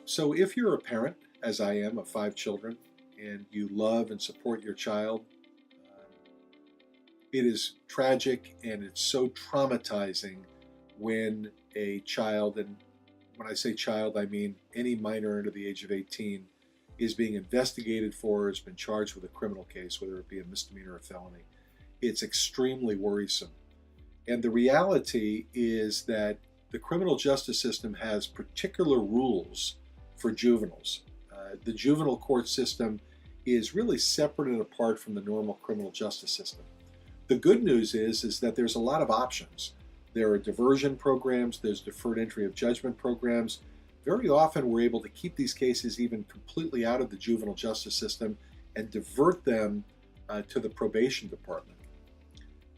So if you're a parent, as I am, of 5 children, and you love and support your child, it is tragic and it's so traumatizing when a child, and when I say child, I mean any minor under the age of 18, is being investigated for, has been charged with a criminal case, whether it be a misdemeanor or felony. It's extremely worrisome. And the reality is that the criminal justice system has particular rules for juveniles. The juvenile court system is really separate and apart from the normal criminal justice system. The good news is that there's a lot of options. There are diversion programs, there's deferred entry of judgment programs. Very often we're able to keep these cases even completely out of the juvenile justice system and divert them to the probation department.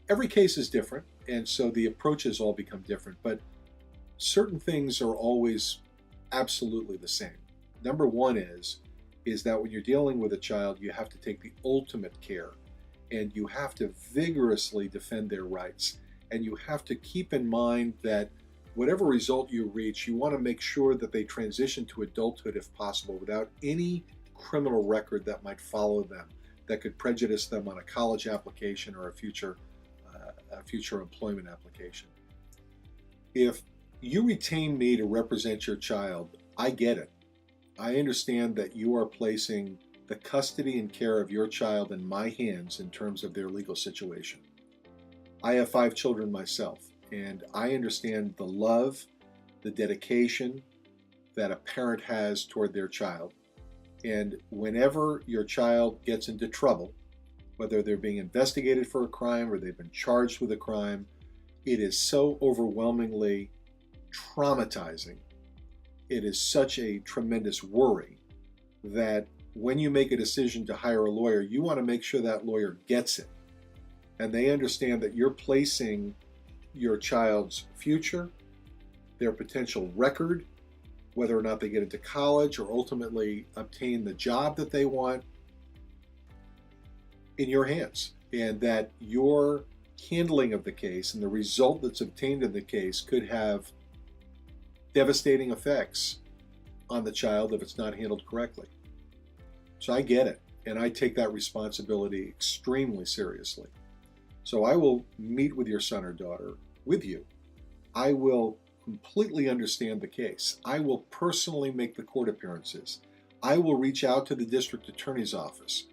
Every case is different, and so the approaches all become different, but certain things are always absolutely the same. Number one is that when you're dealing with a child, you have to take the ultimate care, and you have to vigorously defend their rights. And you have to keep in mind that whatever result you reach, you want to make sure that they transition to adulthood if possible without any criminal record that might follow them, that could prejudice them on a college application or a future employment application. If you retain me to represent your child, I get it. I understand that you are placing the custody and care of your child in my hands in terms of their legal situation. I have 5 children myself, and I understand the love, the dedication that a parent has toward their child. And whenever your child gets into trouble, whether they're being investigated for a crime or they've been charged with a crime, it is so overwhelmingly traumatizing. It is such a tremendous worry that when you make a decision to hire a lawyer, you want to make sure that lawyer gets it. And they understand that you're placing your child's future, their potential record, whether or not they get into college or ultimately obtain the job that they want, in your hands. And that your handling of the case and the result that's obtained in the case could have devastating effects on the child if it's not handled correctly. So I get it, and I take that responsibility extremely seriously. So I will meet with your son or daughter, with you. I will completely understand the case. I will personally make the court appearances. I will reach out to the district attorney's office.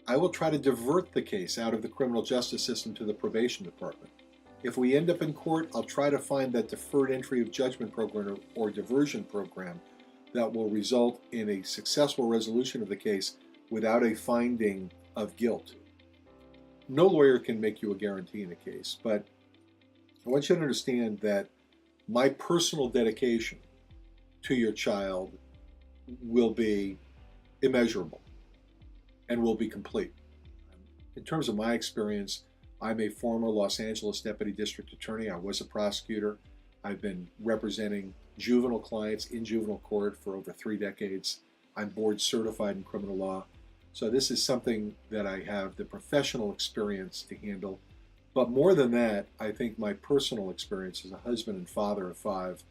I will try to divert the case out of the criminal justice system to the probation department. If we end up in court, I'll try to find that deferred entry of judgment program or diversion program that will result in a successful resolution of the case without a finding of guilt. No lawyer can make you a guarantee in a case, but I want you to understand that my personal dedication to your child will be immeasurable and will be complete. In terms of my experience, I'm a former Los Angeles Deputy District Attorney. I was a prosecutor. I've been representing juvenile clients in juvenile court for over 3 decades. I'm board certified in criminal law. So this is something that I have the professional experience to handle. But more than that, I think my personal experience as a husband and father of 5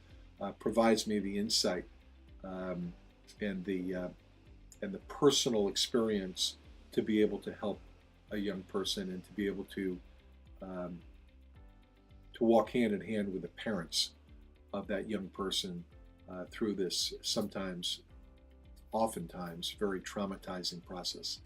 provides me the insight and the personal experience to be able to help a young person and to be able to walk hand in hand with the parents of that young person through this oftentimes very traumatizing process.